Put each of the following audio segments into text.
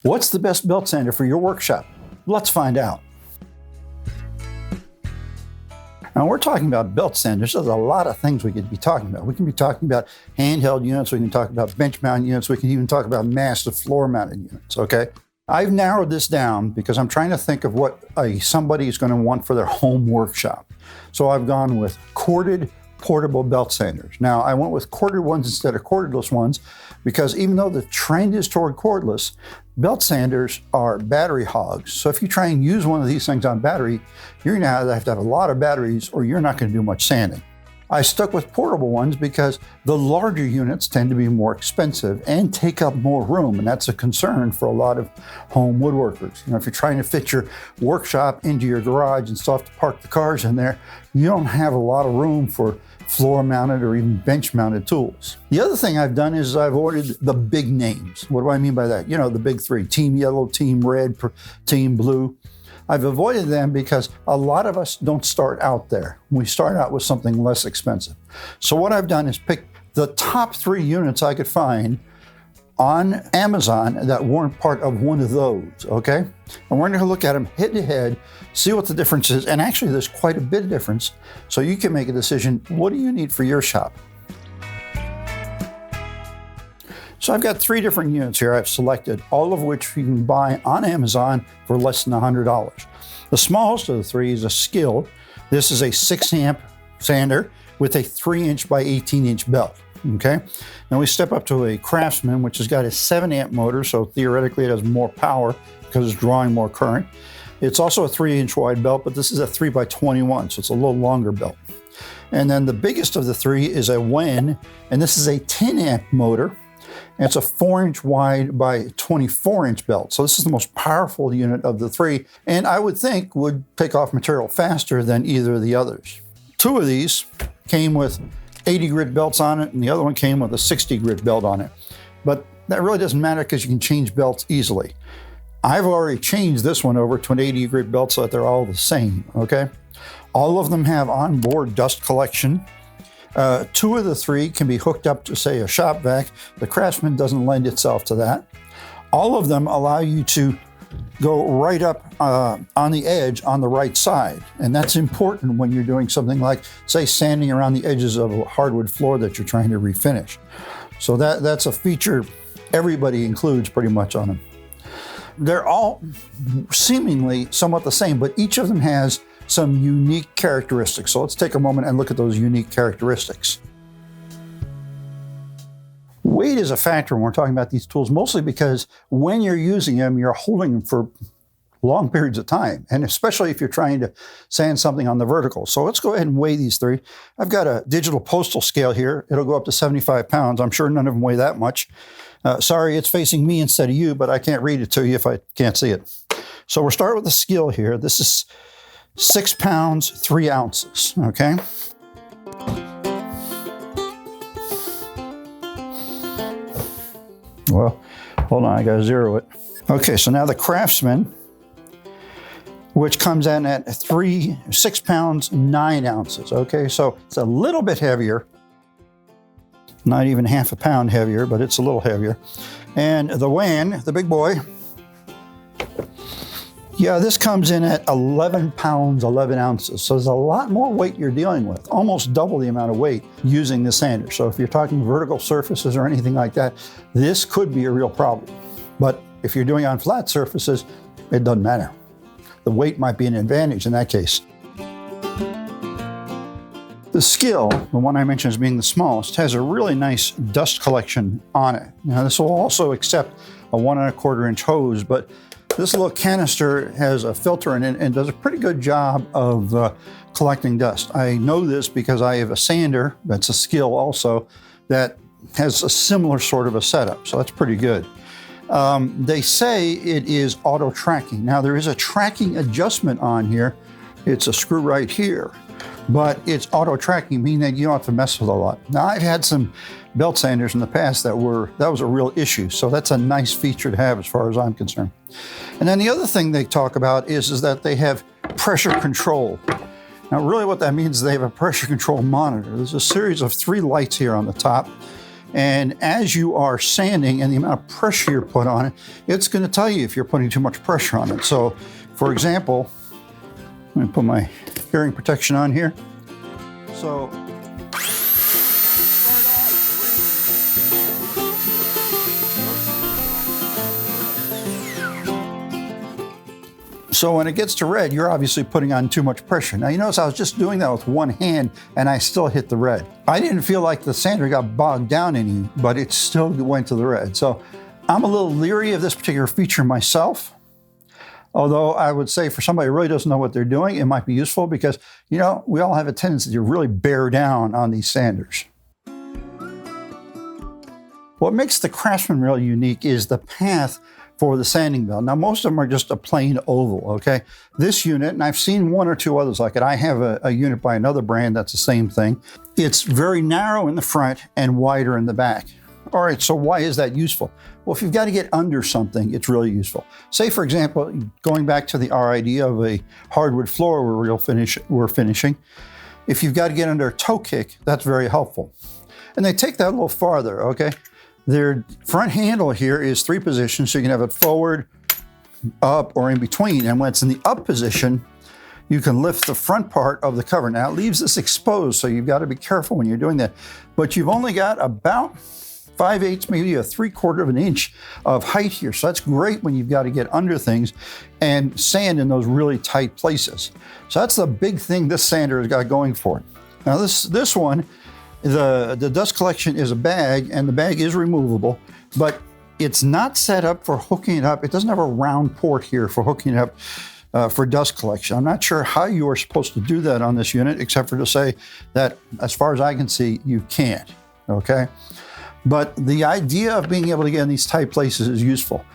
What's the best belt sander for your workshop? Let's find out. Now, we're talking about belt sanders. There's a lot of things we could be talking about. We can be talking about handheld units. We can talk about bench mount units. We can even talk about massive floor mounted units, okay? I've narrowed this down because I'm trying to think of what somebody is going to want for their home workshop. So I've gone with corded portable belt sanders. Now, I went with corded ones instead of cordless ones because even though the trend is toward cordless, belt sanders are battery hogs. So if you try and use one of these things on battery, you're going to have a lot of batteries or you're not going to do much sanding. I stuck with portable ones because the larger units tend to be more expensive and take up more room, and that's a concern for a lot of home woodworkers. You know, if you're trying to fit your workshop into your garage and still have to park the cars in there, you don't have a lot of room for floor-mounted or even bench-mounted tools. The other thing I've done is I've ordered the big names. What do I mean by that? You know, the big three: Team Yellow, Team Red, Team Blue. I've avoided them because a lot of us don't start out there. We start out with something less expensive. So what I've done is pick the top 3 units I could find on Amazon that weren't part of one of those, okay? And we're going to look at them head to head, see what the difference is, and actually there's quite a bit of difference, so you can make a decision, what do you need for your shop? So I've got 3 different units here I've selected, all of which you can buy on Amazon for less than $100. The smallest of the 3 is a Skil. This is a 6-amp sander with a 3-inch by 18-inch belt, okay? Now we step up to a Craftsman, which has got a 7-amp motor, so theoretically it has more power because it's drawing more current. It's also a 3-inch wide belt, but this is a 3x21, so it's a little longer belt. And then the biggest of the 3 is a Wen, and this is a 10-amp motor. It's a 4-inch wide by 24-inch belt. So this is the most powerful unit of the 3, and I would think would take off material faster than either of the others. 2 of these came with 80 grit belts on it, and the other one came with a 60 grit belt on it. But that really doesn't matter because you can change belts easily. I've already changed this one over to an 80 grit belt so that they're all the same, okay? All of them have onboard dust collection. 2 of the 3 can be hooked up to, say, a shop vac. The Craftsman doesn't lend itself to that. All of them allow you to go right up on the edge on the right side. And that's important when you're doing something like, say, sanding around the edges of a hardwood floor that you're trying to refinish. So that's a feature everybody includes pretty much on them. They're all seemingly somewhat the same, but each of them has some unique characteristics. So let's take a moment and look at those unique characteristics. Weight is a factor when we're talking about these tools, mostly because when you're using them, you're holding them for long periods of time, and especially if you're trying to sand something on the vertical. So let's go ahead and weigh these 3. I've got a digital postal scale here. It'll go up to 75 pounds. I'm sure none of them weigh that much. Sorry, it's facing me instead of you, but I can't read it to you if I can't see it. So we'll start with the Skil here. This is 6 pounds, 3 ounces, okay? Well, hold on, I gotta zero it. Okay, so now the Craftsman, which comes in at 6 pounds, 9 ounces, okay? So it's a little bit heavier, not even half a pound heavier, but it's a little heavier. And the Wen, the big boy, yeah, this comes in at 11 pounds, 11 ounces. So there's a lot more weight you're dealing with, almost double the amount of weight using the sander. So if you're talking vertical surfaces or anything like that, this could be a real problem. But if you're doing on flat surfaces, it doesn't matter. The weight might be an advantage in that case. The Skil, the one I mentioned as being the smallest, has a really nice dust collection on it. Now this will also accept a 1 1/4 inch hose, but this little canister has a filter in it and does a pretty good job of collecting dust. I know this because I have a sander, that's a Skil also, that has a similar sort of a setup, so that's pretty good. They say it is auto tracking. Now there is a tracking adjustment on here. It's a screw right here, but it's auto tracking, meaning that you don't have to mess with a lot. Now I've had some belt sanders in the past that was a real issue, so that's a nice feature to have as far as I'm concerned. And then the other thing they talk about is that they have pressure control. Now really what that means is they have a pressure control monitor. There's a series of 3 lights here on the top, And as you are sanding and the amount of pressure you're put on it, it's going to tell you if you're putting too much pressure on it. So, for example, let me put my hearing protection on here. So when it gets to red, you're obviously putting on too much pressure. Now you notice I was just doing that with one hand and I still hit the red. I didn't feel like the sander got bogged down any, but it still went to the red. So I'm a little leery of this particular feature myself. Although I would say for somebody who really doesn't know what they're doing, it might be useful because, you know, we all have a tendency to really bear down on these sanders. What makes the Craftsman really unique is the path for the sanding belt. Now, most of them are just a plain oval, okay? This unit, and I've seen one or two others like it. I have a unit by another brand that's the same thing. It's very narrow in the front and wider in the back. All right, so why is that useful? Well, if you've got to get under something, it's really useful. Say, for example, going back to our idea of a hardwood floor we're finishing, if you've got to get under a toe kick, that's very helpful. And they take that a little farther, okay? Their front handle here is 3 positions, so you can have it forward, up, or in between. And when it's in the up position, you can lift the front part of the cover. Now, it leaves this exposed, so you've got to be careful when you're doing that. But you've only got about 5/8, maybe a 3/4 of an inch of height here. So that's great when you've got to get under things and sand in those really tight places. So that's the big thing this sander has got going for it. Now, this one, the dust collection is a bag, and the bag is removable, but it's not set up for hooking it up. It doesn't have a round port here for hooking it up for dust collection. I'm not sure how you are supposed to do that on this unit, except for to say that, as far as I can see, you can't, okay? But the idea of being able to get in these tight places is useful.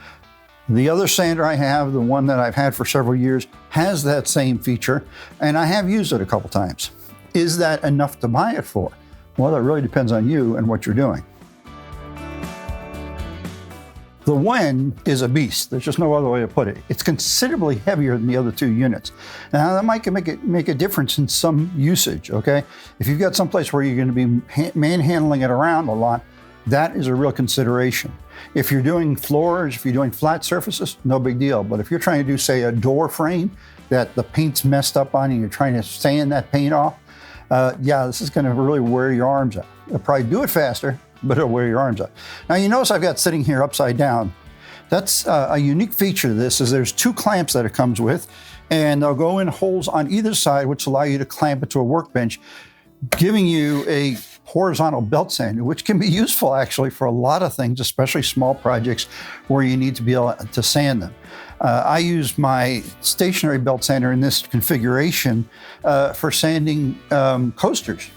The other sander I have, the one that I've had for several years, has that same feature, and I have used it a couple times. Is that enough to buy it for? Well, that really depends on you and what you're doing. The Wen is a beast. There's just no other way to put it. It's considerably heavier than the other 2 units. Now, that might make a difference in some usage, okay? If you've got someplace where you're going to be manhandling it around a lot, that is a real consideration. If you're doing floors, if you're doing flat surfaces, no big deal. But if you're trying to do, say, a door frame that the paint's messed up on and you're trying to sand that paint off, yeah, this is going to really wear your arms out. It'll probably do it faster, but it'll wear your arms out. Now, you notice I've got sitting here upside down. That's a unique feature of this, is there's 2 clamps that it comes with, and they'll go in holes on either side, which allow you to clamp it to a workbench, giving you a horizontal belt sander, which can be useful actually for a lot of things, especially small projects where you need to be able to sand them. I use my stationary belt sander in this configuration for sanding coasters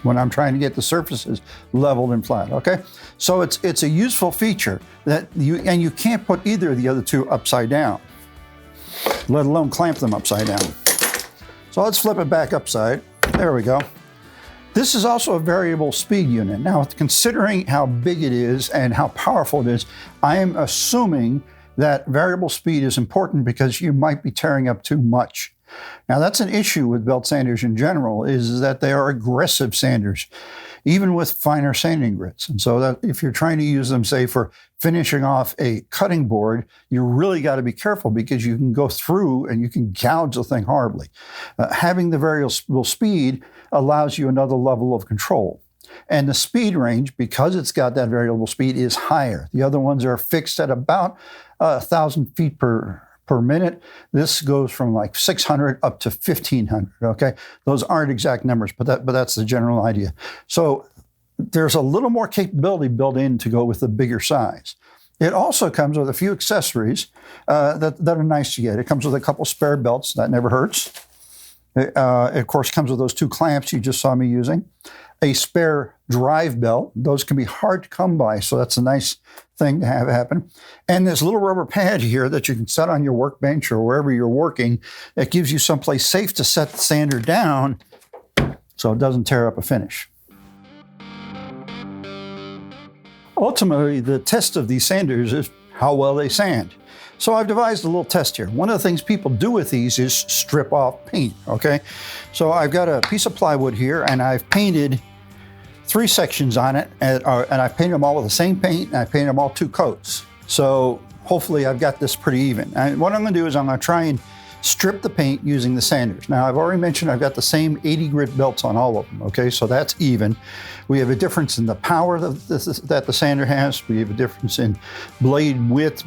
when I'm trying to get the surfaces leveled and flat, okay? So it's a useful feature that you can't put either of the other 2 upside down, let alone clamp them upside down. So let's flip it back upside. There we go. This is also a variable speed unit. Now, considering how big it is and how powerful it is, I am assuming that variable speed is important because you might be tearing up too much. Now, that's an issue with belt sanders in general, is that they are aggressive sanders, even with finer sanding grits. And so that if you're trying to use them, say, for finishing off a cutting board, you really got to be careful because you can go through and you can gouge the thing horribly. Having the variable speed allows you another level of control. And the speed range, because it's got that variable speed, is higher. The other ones are fixed at about 1,000 feet per minute. This goes from like 600 up to 1,500, okay? Those aren't exact numbers, but that's the general idea. So there's a little more capability built in to go with the bigger size. It also comes with a few accessories that are nice to get. It comes with a couple spare belts. That never hurts. It, of course, comes with those 2 clamps you just saw me using. A spare drive belt. Those can be hard to come by, so that's a nice thing to have happen. And this little rubber pad here that you can set on your workbench or wherever you're working, it gives you someplace safe to set the sander down so it doesn't tear up a finish. Ultimately, the test of these sanders is how well they sand. So I've devised a little test here. One of the things people do with these is strip off paint, okay? So I've got a piece of plywood here and I've painted 3 sections on it, and I painted them all with the same paint, and I painted them all 2 coats. So hopefully I've got this pretty even. And what I'm gonna do is I'm gonna try and strip the paint using the sanders. Now, I've already mentioned I've got the same 80 grit belts on all of them, okay? So that's even. We have a difference in the power that the sander has. We have a difference in blade width,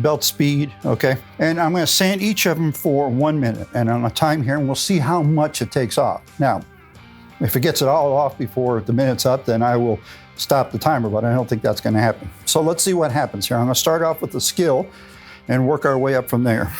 belt speed, okay? And I'm gonna sand each of them for 1 minute, and on a time here, and we'll see how much it takes off. Now, if it gets it all off before the minute's up, then I will stop the timer, but I don't think that's gonna happen. So let's see what happens here. I'm gonna start off with the skill and work our way up from there.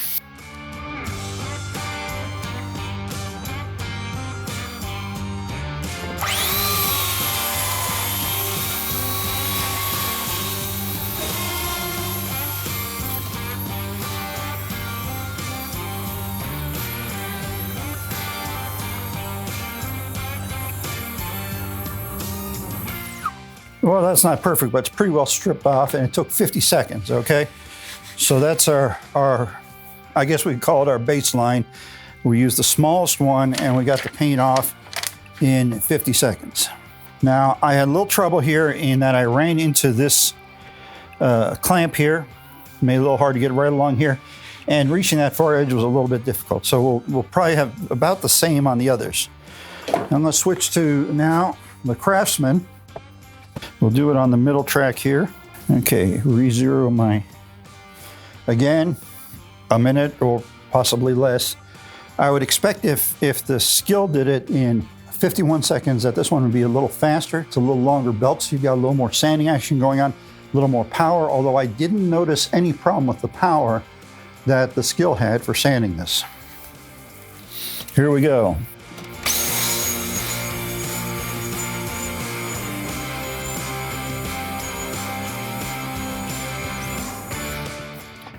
Well, that's not perfect, but it's pretty well stripped off, and it took 50 seconds, okay? So that's our I guess we could call it our baseline. We used the smallest one, and we got the paint off in 50 seconds. Now, I had a little trouble here in that I ran into this clamp here. Made it a little hard to get right along here, and reaching that far edge was a little bit difficult. So we'll probably have about the same on the others. I'm gonna switch to now the Craftsman. We'll do it on the middle track here. Okay, re-zero my, again, a minute or possibly less. I would expect if the Skill did it in 51 seconds that this one would be a little faster. It's a little longer belt, so you've got a little more sanding action going on, a little more power, although I didn't notice any problem with the power that the Skill had for sanding this. Here we go.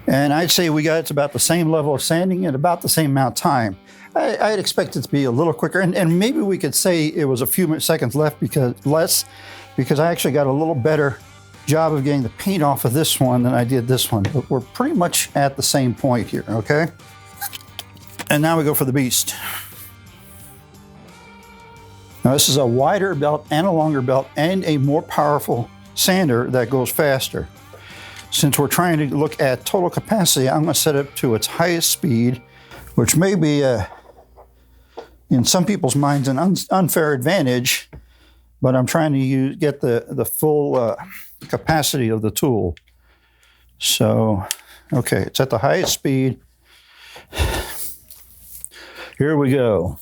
And I'd say we got it to about the same level of sanding at about the same amount of time. I'd expect it to be a little quicker, and maybe we could say it was a few seconds left because I actually got a little better job of getting the paint off of this one than I did this one. But we're pretty much at the same point here, okay? And now we go for the Beast. Now this is a wider belt and a longer belt and a more powerful sander that goes faster. Since we're trying to look at total capacity, I'm going to set it to its highest speed, which may be, in some people's minds, an unfair advantage, but I'm trying to get the full capacity of the tool. So, okay, it's at the highest speed. Here we go.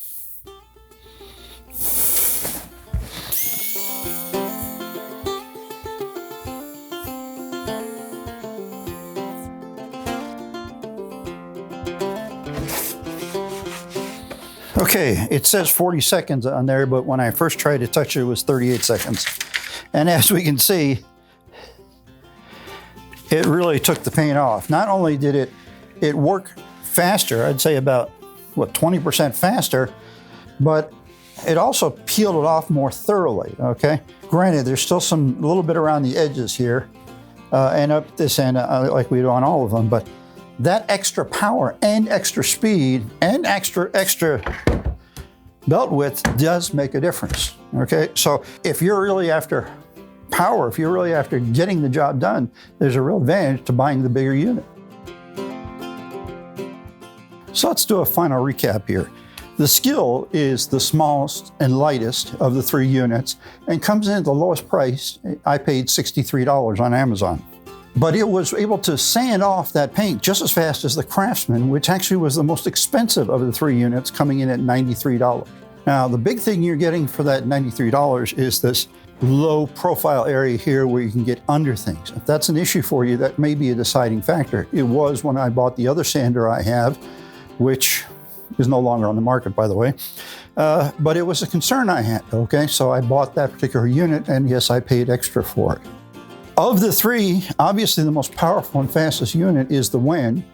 Okay, it says 40 seconds on there, but when I first tried to touch it, it was 38 seconds. And as we can see, it really took the paint off. Not only did it work faster, I'd say about, what, 20% faster, but it also peeled it off more thoroughly, okay? Granted, there's still a little bit around the edges here, and up this end, like we do on all of them, but that extra power and extra speed and extra belt width does make a difference, okay? So if you're really after power, if you're really after getting the job done, there's a real advantage to buying the bigger unit. So let's do a final recap here. The Skill is the smallest and lightest of the 3 units and comes in at the lowest price. I paid $63 on Amazon. But it was able to sand off that paint just as fast as the Craftsman, which actually was the most expensive of the 3 units, coming in at $93. Now, the big thing you're getting for that $93 is this low profile area here where you can get under things. If that's an issue for you, that may be a deciding factor. It was when I bought the other sander I have, which is no longer on the market, by the way. But it was a concern I had, okay? So I bought that particular unit, and yes, I paid extra for it. Of the 3, obviously the most powerful and fastest unit is the Wen,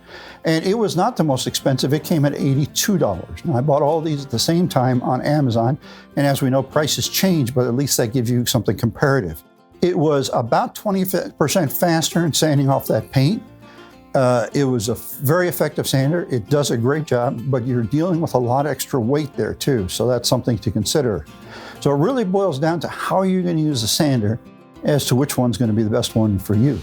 and it was not the most expensive. It came at $82. Now, I bought all these at the same time on Amazon, and as we know, prices change, but at least that gives you something comparative. It was about 20% faster in sanding off that paint, It was a very effective sander. It does a great job, but you're dealing with a lot of extra weight there too, so that's something to consider. So it really boils down to how you're going to use the sander as to which one's going to be the best one for you.